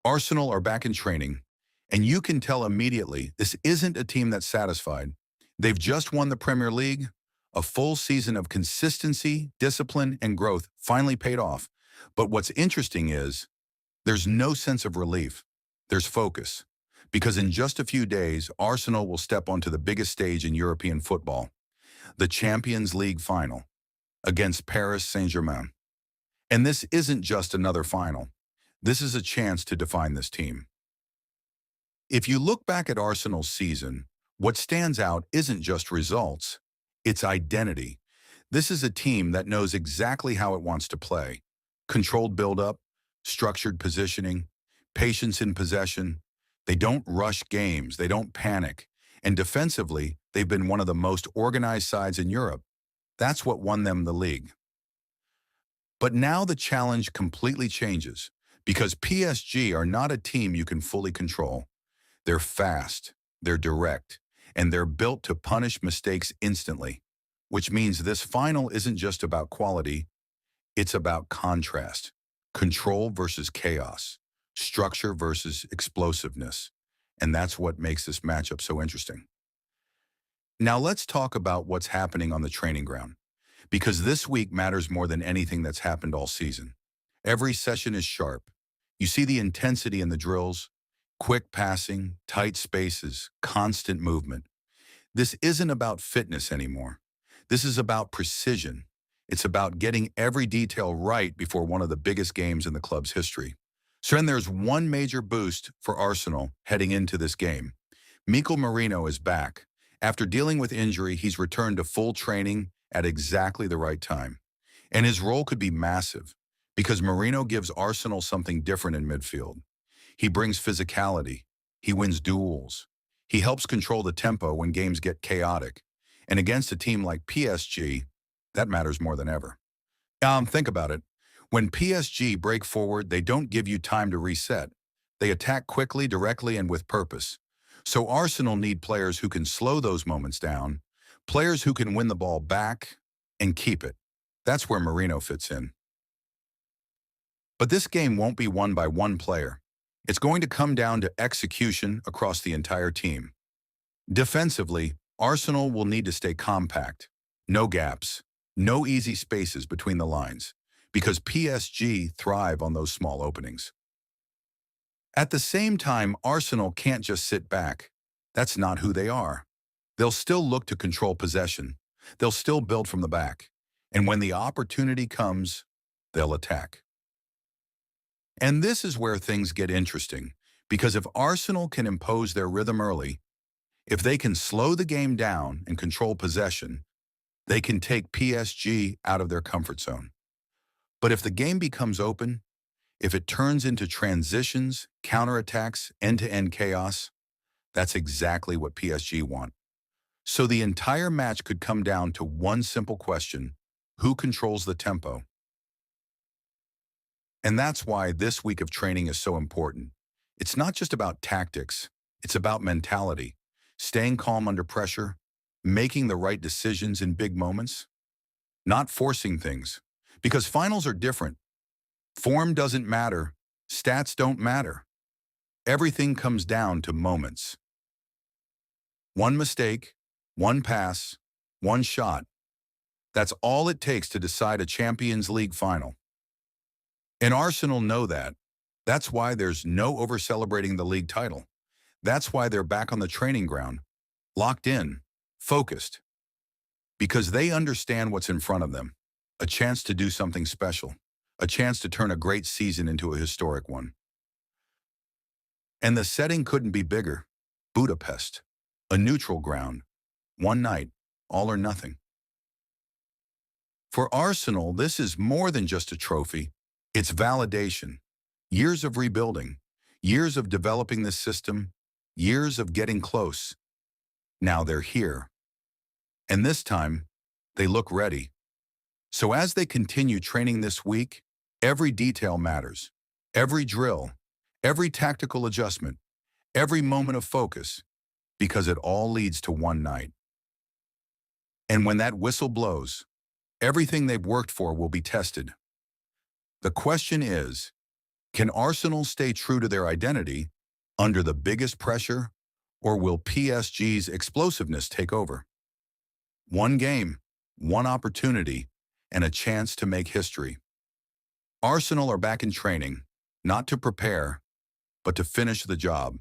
Arsenal are back in training, and you can tell immediately this isn't a team that's satisfied. They've just won the Premier League. A full season of consistency, discipline, and growth finally paid off. But what's interesting is there's no sense of relief. There's focus. Because in just a few days, Arsenal will step onto the biggest stage in European football, the Champions League final against Paris Saint-Germain. And this isn't just another final. This is a chance to define this team. If you look back at Arsenal's season, what stands out isn't just results, it's identity. This is a team that knows exactly how it wants to play. Controlled build-up, structured positioning, patience in possession. They don't rush games, they don't panic. And defensively, they've been one of the most organized sides in Europe. That's what won them the league. But now the challenge completely changes because PSG are not a team you can fully control. They're fast, they're direct, and they're built to punish mistakes instantly, which means this final isn't just about quality, it's about contrast, control versus chaos, structure versus explosiveness, and that's what makes this matchup so interesting. Now let's talk about what's happening on the training ground, because this week matters more than anything that's happened all season. Every session is sharp. You see the intensity in the drills, quick passing, tight spaces, constant movement. This isn't about fitness anymore. This is about precision. It's about getting every detail right before one of the biggest games in the club's history. So then there's one major boost for Arsenal heading into this game. Mikel Merino is back. After dealing with injury, he's returned to full training at exactly the right time. And his role could be massive because Merino gives Arsenal something different in midfield. He brings physicality. He wins duels. He helps control the tempo when games get chaotic. And against a team like PSG, that matters more than ever. Think about it. When PSG break forward, they don't give you time to reset. They attack quickly, directly, and with purpose. So Arsenal need players who can slow those moments down, players who can win the ball back and keep it. That's where Merino fits in. But this game won't be won by one player. It's going to come down to execution across the entire team. Defensively, Arsenal will need to stay compact. No gaps, no easy spaces between the lines, because PSG thrive on those small openings. At the same time, Arsenal can't just sit back. That's not who they are. They'll still look to control possession. They'll still build from the back. And when the opportunity comes, they'll attack. And this is where things get interesting, because if Arsenal can impose their rhythm early, if they can slow the game down and control possession, they can take PSG out of their comfort zone. But if the game becomes open, if it turns into transitions, counterattacks, end-to-end chaos, that's exactly what PSG want. So the entire match could come down to one simple question: who controls the tempo? And that's why this week of training is so important. It's not just about tactics, it's about mentality, staying calm under pressure, making the right decisions in big moments, not forcing things, because finals are different. Form doesn't matter, stats don't matter. Everything comes down to moments. One mistake, one pass, one shot. That's all it takes to decide a Champions League final. And Arsenal know that. That's why there's no over-celebrating the league title. That's why they're back on the training ground, locked in, focused. Because they understand what's in front of them. A chance to do something special. A chance to turn a great season into a historic one. And the setting couldn't be bigger. Budapest. A neutral ground. One night. All or nothing. For Arsenal, this is more than just a trophy. It's validation. Years of rebuilding. Years of developing this system. Years of getting close. Now they're here. And this time, they look ready. So as they continue training this week, every detail matters. Every drill, every tactical adjustment, every moment of focus, because it all leads to one night. And when that whistle blows, everything they've worked for will be tested. The question is, Can Arsenal stay true to their identity under the biggest pressure, or will PSG's explosiveness take over? One game, one opportunity, and a chance to make history. Arsenal are back in training, not to prepare, but to finish the job.